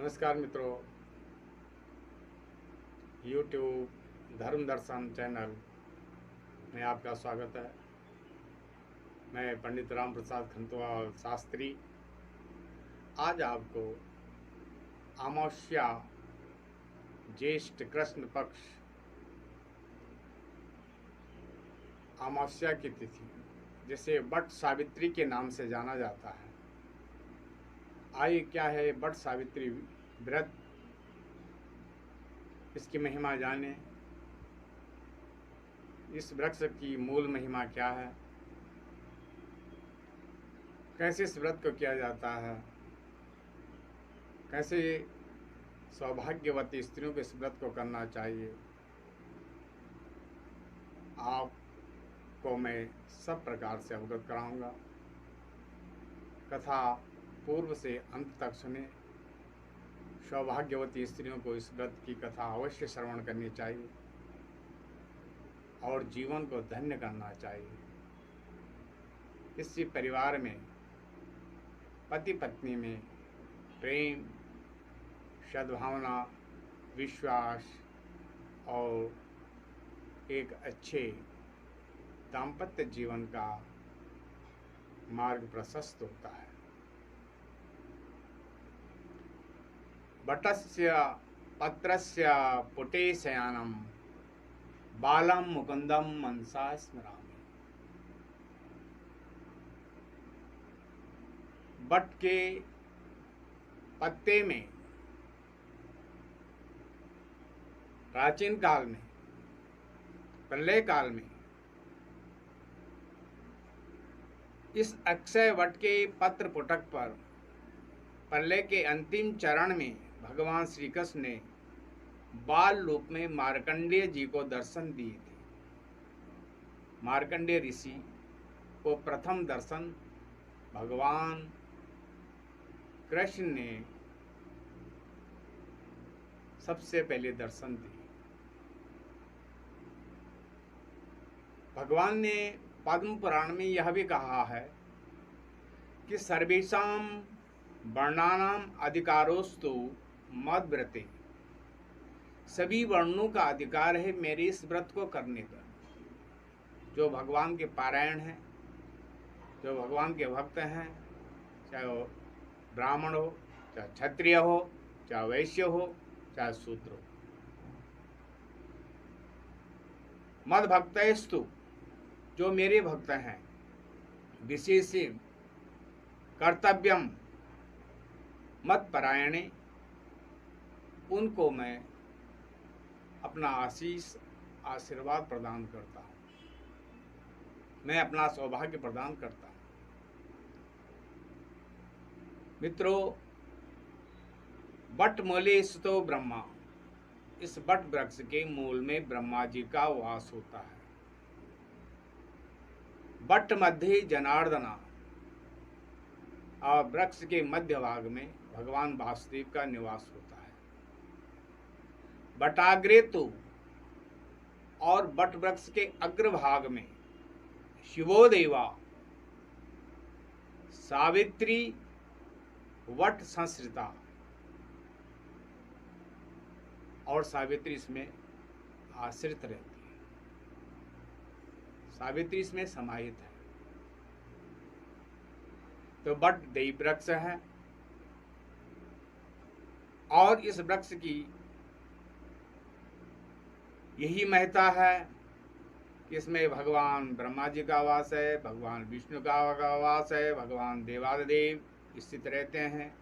नमस्कार मित्रों, यूट्यूब धर्म दर्शन चैनल में आपका स्वागत है। मैं पंडित राम प्रसाद खंतवाल शास्त्री आज आपको अमावस्या ज्येष्ठ कृष्ण पक्ष अमावस्या की तिथि जिसे वट सावित्री के नाम से जाना जाता है। आइए, क्या है वट सावित्री व्रत, इसकी महिमा जाने। इस वृक्ष की मूल महिमा क्या है, कैसे इस व्रत को किया जाता है, कैसे सौभाग्यवती स्त्रियों को इस व्रत को करना चाहिए, आपको मैं सब प्रकार से अवगत कराऊंगा। कथा पूर्व से अंत तक सुने। सौभाग्यवती स्त्रियों को इस व्रत की कथा अवश्य श्रवण करनी चाहिए और जीवन को धन्य करना चाहिए। इसी परिवार में, पति पत्नी में प्रेम, सद्भावना, विश्वास और एक अच्छे दाम्पत्य जीवन का मार्ग प्रशस्त होता है। वटस्य पत्रस्य पुटे शयानम बालम मुकुंदम मनसा स्मरामि। वट के पत्ते में प्राचीन काल में, प्रलय काल में, इस अक्षय वट के पत्र पुटक पर प्रलय के अंतिम चरण में भगवान श्री कृष्ण ने बाल रूप में मार्कंडेय जी को दर्शन दिए थे। मार्कंडेय ऋषि को प्रथम दर्शन भगवान कृष्ण ने सबसे पहले दर्शन दिए। भगवान ने पद्म पुराण में यह भी कहा है कि सर्वेषां वर्णानाम अधिकारोस्तु मद्व्रते, सभी वर्णों का अधिकार है मेरे इस व्रत को करने पर। जो भगवान के पारायण हैं, जो भगवान के भक्त हैं, चाहे वो ब्राह्मण हो, चाहे क्षत्रिय हो, चाहे वैश्य हो, चाहे शूद्र हो, मद भक्तस्तु, जो मेरे भक्त हैं, विशेष कर्तव्यम मत परायणे, उनको मैं अपना आशीर्वाद प्रदान करता हूँ, मैं अपना सौभाग्य प्रदान करता हूँ। मित्रों, वट मूले स्थितो ब्रह्मा, इस वट वृक्ष के मूल में ब्रह्मा जी का वास होता है। वट मध्य जनार्दना, और वृक्ष के मध्य भाग में भगवान वासुदेव का निवास होता है। वटाग्रे तो, और वट वृक्ष के अग्रभाग में शिवो देवा, सावित्री वट संस्कृता, और सावित्री इसमें आश्रित रहती है, सावित्री इसमें समाहित है। तो वट देवी वृक्ष है, और इस वृक्ष की यही महत्ता है कि इसमें भगवान ब्रह्मा जी का वास है, भगवान विष्णु का वास है, भगवान देवादिदेव स्थित रहते हैं,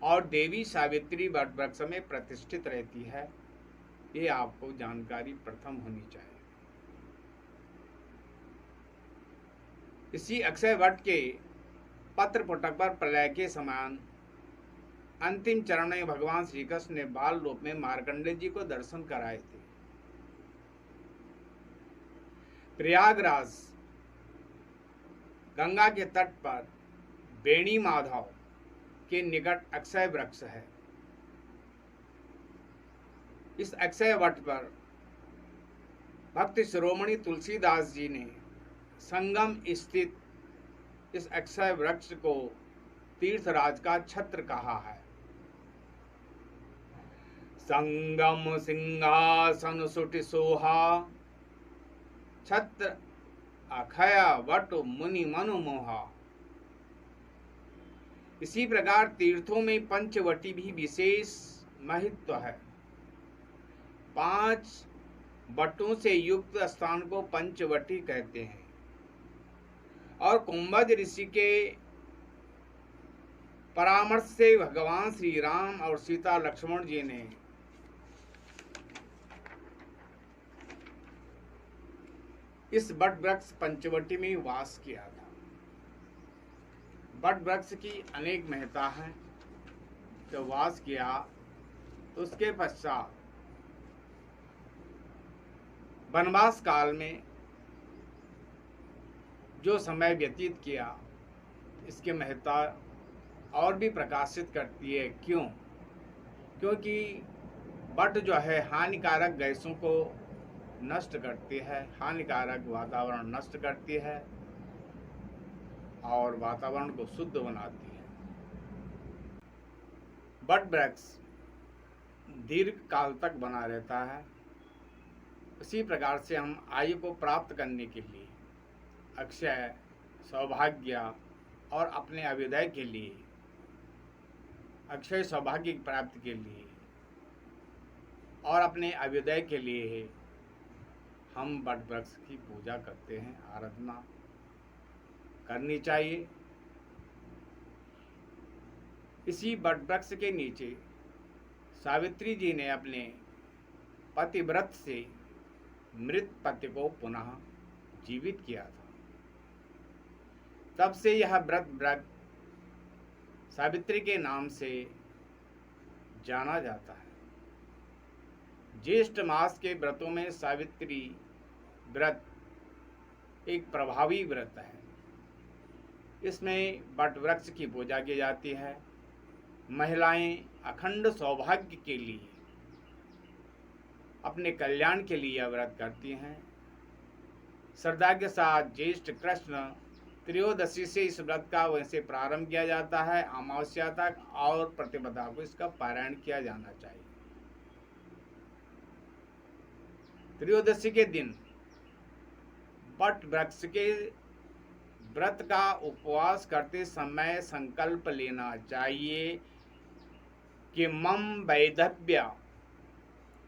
और देवी सावित्री वट वृक्ष में प्रतिष्ठित रहती है। ये आपको जानकारी प्रथम होनी चाहिए। इसी अक्षय वट के पत्र पुटक पर प्रलय के समान अंतिम चरण में भगवान श्री कृष्ण ने बाल रूप में मार्कंडेय जी को दर्शन कराए थे। प्रयागराज गंगा के तट पर बेणी माधव के निकट अक्षय वृक्ष है। इस अक्षय वट पर भक्त शिरोमणि तुलसीदास जी ने संगम स्थित इस अक्षय वृक्ष को तीर्थराज का छत्र कहा है। संगम सिंहासन सुटि सोहा, छत्र अखय वट मुनि मनु मोहा। इसी प्रकार तीर्थों में पंचवटी भी विशेष महत्व है। 5 वटों से युक्त स्थान को पंचवटी कहते हैं। और कुंभज ऋषि के परामर्श से भगवान श्री राम और सीता लक्ष्मण जी ने इस वट वृक्ष पंचवटी में वास किया था। वट वृक्ष की अनेक महत्ता है। जब वास किया तो उसके पश्चात वनवास काल में जो समय व्यतीत किया, इसकी महत्ता और भी प्रकाशित करती है। क्यों? क्योंकि वट जो है हानिकारक गैसों को नष्ट करती है, हानिकारक वातावरण नष्ट करती है और वातावरण को शुद्ध बनाती है। वट वृक्ष दीर्घ काल तक बना रहता है। इसी प्रकार से हम आयु को प्राप्त करने के लिए, अक्षय सौभाग्य और अपने अभ्युदय के लिए, अक्षय सौभाग्य की प्राप्ति के लिए और अपने अभ्युदय के लिए हम वट वृक्ष की पूजा करते हैं, आराधना करनी चाहिए। इसी वट वृक्ष के नीचे सावित्री जी ने अपने पतिव्रत से मृत पति को पुनः जीवित किया था। तब से यह व्रत सावित्री के नाम से जाना जाता है। ज्येष्ठ मास के व्रतों में सावित्री व्रत एक प्रभावी व्रत है। इसमें वट वृक्ष की पूजा की जाती है। महिलाएं अखंड सौभाग्य के लिए, अपने कल्याण के लिए यह व्रत करती हैं। श्रद्धा के साथ ज्येष्ठ कृष्ण त्रयोदशी से इस व्रत का वैसे प्रारंभ किया जाता है। अमावस्या तक और प्रतिपदा को इसका पारायण किया जाना चाहिए। त्रयोदशी के दिन वट वृक्ष के व्रत का उपवास करते समय संकल्प लेना चाहिए कि मम वैधव्य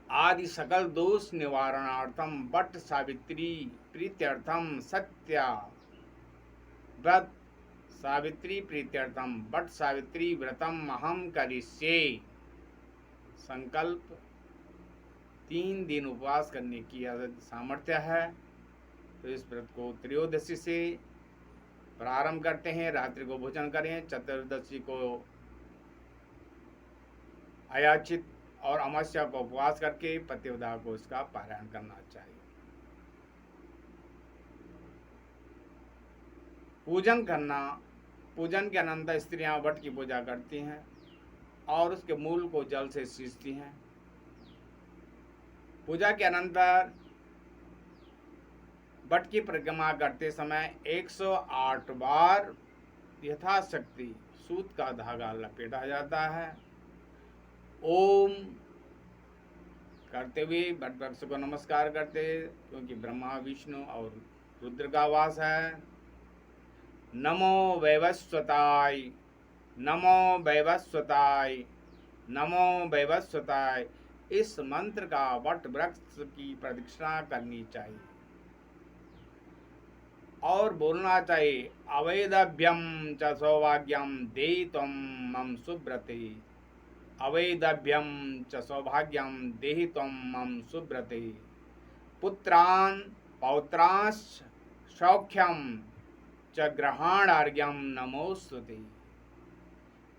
आदि सकल दोष निवारणार्थम वट सावित्री प्रीत्यर्थम सत्या व्रत सावित्री प्रीत्यर्थम वट सावित्री व्रतम अहम करिष्ये। संकल्प 3 दिन उपवास करने की सामर्थ्य है। तो इस व्रत को त्रयोदशी से प्रारंभ करते हैं। रात्रि को भोजन करें। चतुर्दशी को अयाचित और अमावस्या को उपवास करके पतिव्रता को इसका पारायण करना चाहिए। पूजन करना, पूजन के अनंतर स्त्रियां वट की पूजा करती हैं और उसके मूल को जल से सींचती हैं। पूजा के अनंतर वट की परिक्रमा करते समय 108 बार यथाशक्ति सूत का धागा लपेटा जाता है। ओम करते हुए वट वृक्ष को नमस्कार करते, क्योंकि ब्रह्मा विष्णु और रुद्र का वास है। नमो वैवस्वताय, नमो वैवस्वताय, नमो वैवस्वताय, इस मंत्र का वट वृक्ष की प्रदक्षिणा करनी चाहिए और बोलना चाहिए अवैधव्यम च सौभाग्यम देहित्वं मम सुब्रते, अवैधव्यम च सौभाग्यम देहित्वं मम सुब्रते, पुत्रान् पौत्रांश्च सौख्यम च ग्रहणार्घ्यम नमोस्तुते,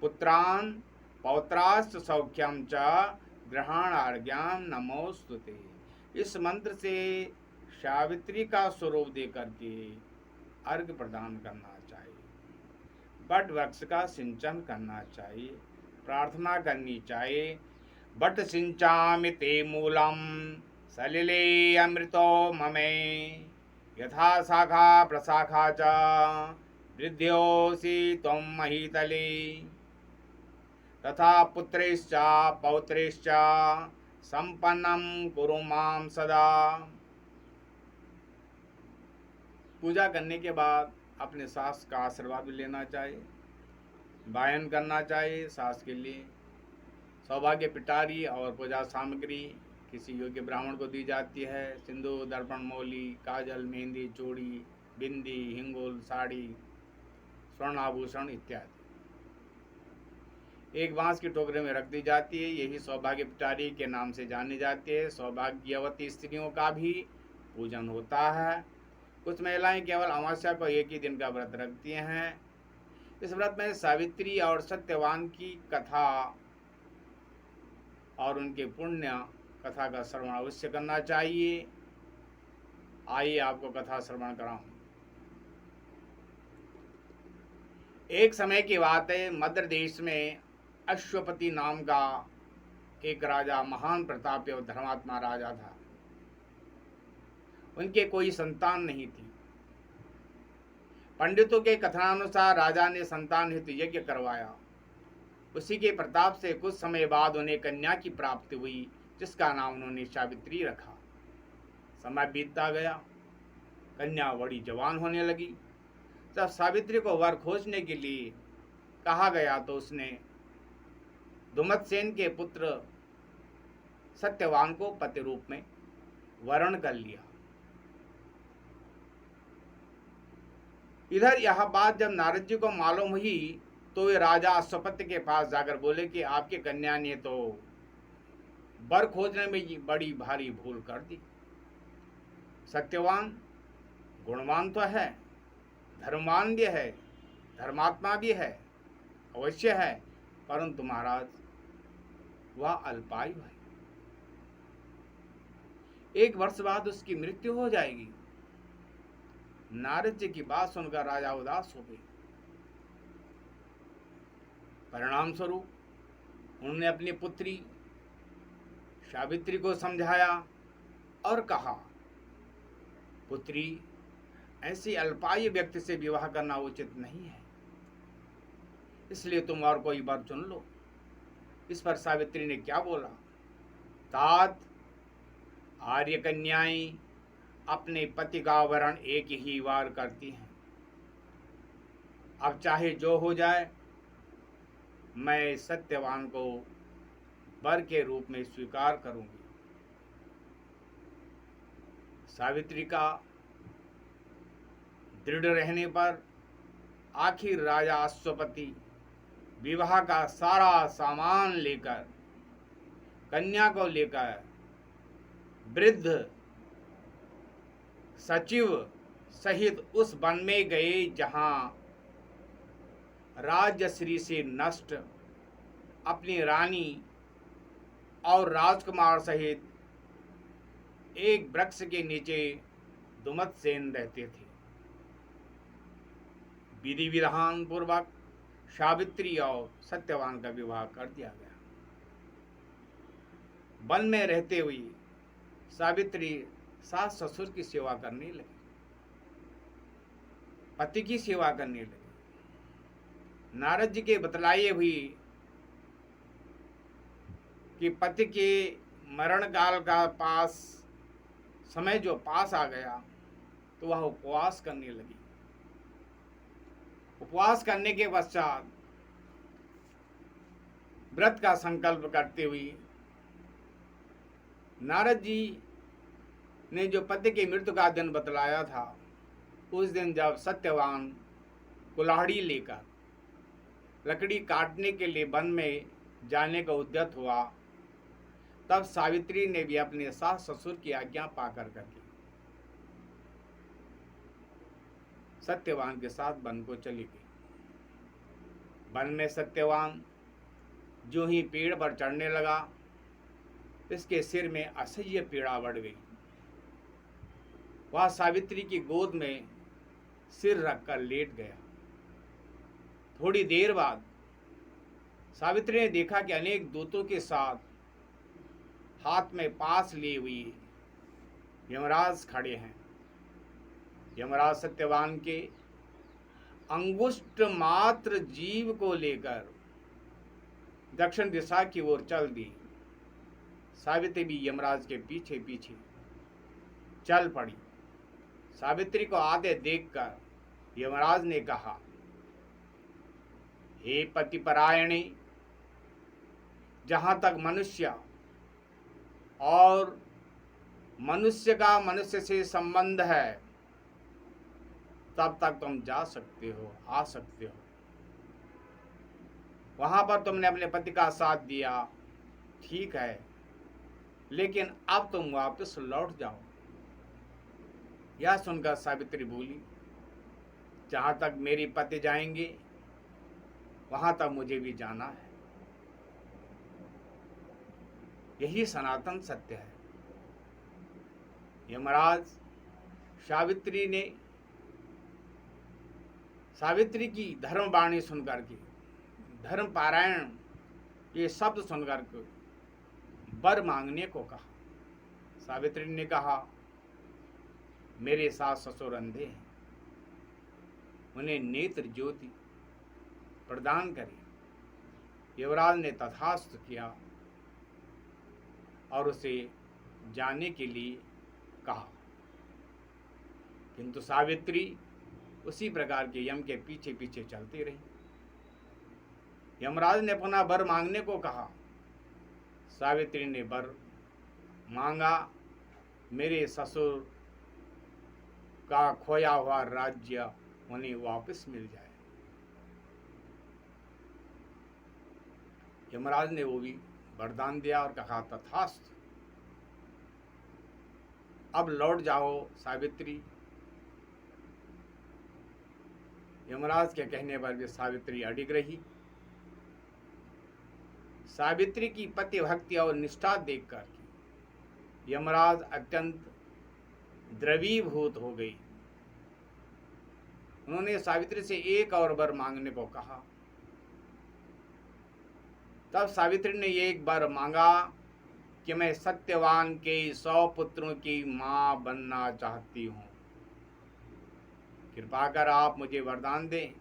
पुत्रान् पौत्राश्च सौख्यम च ग्रहणार्घ्यम नमोस्तुते। इस मंत्र से सावित्री का स्वरूप दे करके अर्घ प्रदान करना चाहिए। वट वृक्ष का सिंचन करना चाहिए, प्रार्थना करनी चाहिए। वट सिंचामि ते मूलम सलिले अमृतो ममे, यथा शाखा प्रशाखा च वृद्ध्योऽसि त्वं महीतले। तथा पुत्रैश्च पौत्रैश्च संपन्नं कुरु मां सदा। पूजा करने के बाद अपने सास का आशीर्वाद भी लेना चाहिए, वायन करना चाहिए। सास के लिए सौभाग्य पिटारी और पूजा सामग्री किसी योग्य ब्राह्मण को दी जाती है। सिंदूर, दर्पण, मौली, काजल, मेहंदी, चूड़ी, बिंदी, हिंगोल, साड़ी, स्वर्ण आभूषण इत्यादि एक बांस की टोकरी में रख दी जाती है। यही सौभाग्य पिटारी के नाम से जानी जाती है। सौभाग्यवती स्त्रियों का भी पूजन होता है। कुछ महिलाएं केवल अमावस्या को एक ही दिन का व्रत रखती हैं। इस व्रत में सावित्री और सत्यवान की कथा और उनके पुण्य कथा का श्रवण अवश्य करना चाहिए। आइए आपको कथा श्रवण कराऊं। एक समय की बात है, मध्य देश में अश्वपति नाम का एक राजा, महान प्रतापी और धर्मात्मा राजा था। उनके कोई संतान नहीं थी। पंडितों के कथनानुसार राजा ने संतान हेतु यज्ञ करवाया। उसी के प्रताप से कुछ समय बाद उन्हें कन्या की प्राप्ति हुई, जिसका नाम उन्होंने सावित्री रखा। समय बीतता गया, कन्या बड़ी जवान होने लगी। जब सावित्री को वर खोजने के लिए कहा गया तो उसने धुमतसेन के पुत्र सत्यवान को पति रूप में वरण कर लिया। इधर यह बात जब नारद जी को मालूम हुई तो वे राजा अश्वपति के पास जाकर बोले कि आपकी कन्या ने तो वर खोजने में बड़ी भारी भूल कर दी। सत्यवान गुणवान तो है, धर्मवान भी है, धर्मात्मा भी है, अवश्य है, परंतु महाराज वह अल्पायु है। 1 वर्ष बाद उसकी मृत्यु हो जाएगी। नारद जी की बात सुनकर राजा उदास हो गए। परिणाम स्वरूप उन्होंने अपनी पुत्री सावित्री को समझाया और कहा, पुत्री, ऐसी अल्पायु व्यक्ति से विवाह करना उचित नहीं है, इसलिए तुम और कोई वर चुन लो। इस पर सावित्री ने क्या बोला, तात, आर्य कन्याएं अपने पति का वरण एक ही बार करती हैं। अब चाहे जो हो जाए, मैं सत्यवान को वर के रूप में स्वीकार करूंगी। सावित्री का दृढ़ रहने पर आखिर राजा अश्वपति विवाह का सारा सामान लेकर कन्या को लेकर वृद्ध सचिव सहित उस वन में गए जहां राजश्री से नष्ट अपनी रानी और राजकुमार सहित एक वृक्ष के नीचे धुमतसेन रहते थे। विधि विधान पूर्वक सावित्री और सत्यवान का विवाह कर दिया गया। वन में रहते हुए सावित्री सास ससुर की सेवा करने लगी, पति की सेवा करने लगी। नारद जी के बतलाए हुई कि पति के मरण काल का समय जो पास आ गया तो वह उपवास करने लगी। उपवास करने के पश्चात व्रत का संकल्प करते हुए नारद जी ने जो पति की मृत्यु का दिन बतलाया था, उस दिन जब सत्यवान कुल्हाड़ी लेकर लकड़ी काटने के लिए वन में जाने का उद्यत हुआ, तब सावित्री ने भी अपने सास ससुर की आज्ञा पाकर करके सत्यवान के साथ वन को चली गई। वन में सत्यवान जो ही पेड़ पर चढ़ने लगा, इसके सिर में असह्य पीड़ा बढ़ गई। वह सावित्री की गोद में सिर रखकर लेट गया। थोड़ी देर बाद सावित्री ने देखा कि अनेक दूतों के साथ हाथ में पास लिए हुए यमराज खड़े हैं। यमराज सत्यवान के अंगुष्ठ मात्र जीव को लेकर दक्षिण दिशा की ओर चल दी। सावित्री भी यमराज के पीछे पीछे चल पड़ी। सावित्री को आते देखकर यमराज ने कहा, हे पतिपरायणी, जहां तक मनुष्य और मनुष्य का मनुष्य से संबंध है, तब तक तुम जा सकते हो, आ सकते हो। वहां पर तुमने अपने पति का साथ दिया, ठीक है, लेकिन अब तुम वापस लौट जाओ। यह सुनकर सावित्री बोली, जहां तक मेरे पति जाएंगे वहां तक मुझे भी जाना है। यही सनातन सत्य है। यमराज सावित्री की धर्मवाणी सुनकर के, धर्म पारायण ये शब्द सुनकर के वर मांगने को कहा। सावित्री ने कहा, मेरे सास ससुर अंधे हैं, उन्हें नेत्र ज्योति प्रदान करें। युवराज ने तथास्तु किया और उसे जाने के लिए कहा, किंतु सावित्री उसी प्रकार के यम के पीछे पीछे चलती रही। यमराज ने पुनः वर मांगने को कहा। सावित्री ने वर मांगा, मेरे ससुर का खोया हुआ राज्य उन्हें वापस मिल जाए। यमराज ने वो भी वरदान दिया और कहा, तथास्तु, अब लौट जाओ सावित्री। यमराज के कहने पर भी सावित्री अडिग रही। सावित्री की पति भक्ति और निष्ठा देखकर यमराज अत्यंत द्रवीभूत हो गई। उन्होंने सावित्री से एक और वर मांगने को कहा। तब सावित्री ने एक बार मांगा कि मैं सत्यवान के 100 पुत्रों की मां बनना चाहती हूं, कृपा कर आप मुझे वरदान दें।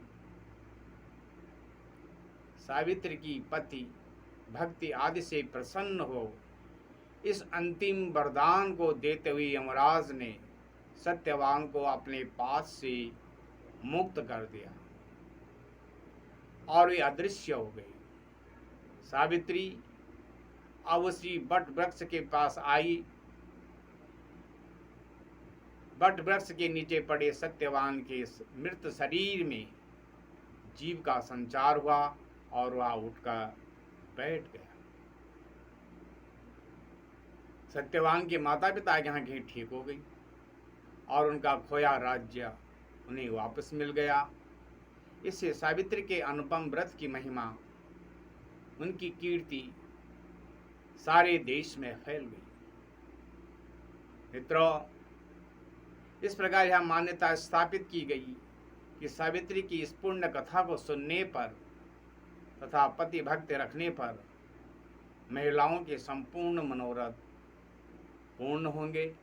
सावित्री की पति भक्ति आदि से प्रसन्न हो इस अंतिम वरदान को देते हुए यमराज ने सत्यवान को अपने पास से मुक्त कर दिया और वे अदृश्य हो गए। सावित्री अब उसी बट वृक्ष के पास आई। बट वृक्ष के नीचे पड़े सत्यवान के मृत शरीर में जीव का संचार हुआ और वह उठकर बैठ गया। सत्यवान के माता पिता की आंखें ठीक हो गई और उनका खोया राज्य उन्हें वापस मिल गया। इससे सावित्री के अनुपम व्रत की महिमा, उनकी कीर्ति सारे देश में फैल गई। मित्रों, इस प्रकार यह मान्यता स्थापित की गई कि सावित्री की इस पुण्य कथा को सुनने पर तथा पति भक्ति रखने पर महिलाओं के संपूर्ण मनोरथ पूर्ण होंगे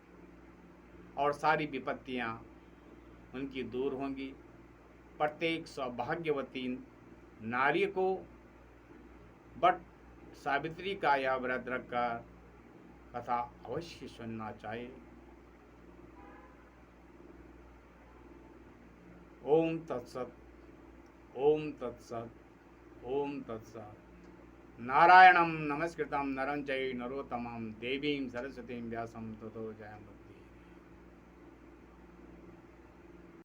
और सारी विपत्तियां उनकी दूर होंगी। प्रत्येक सौभाग्यवती नारी को बट सावित्री का यह व्रत रखकर कथा अवश्य सुनना चाहिए। ओम तत्सत, ओम तत्सत, ओम तत्सत। नारायणं नमस्कृतं नरं चैव नरोत्तमं देवीं सरस्वतीं व्यासं ततो जयमुदीरयेत्।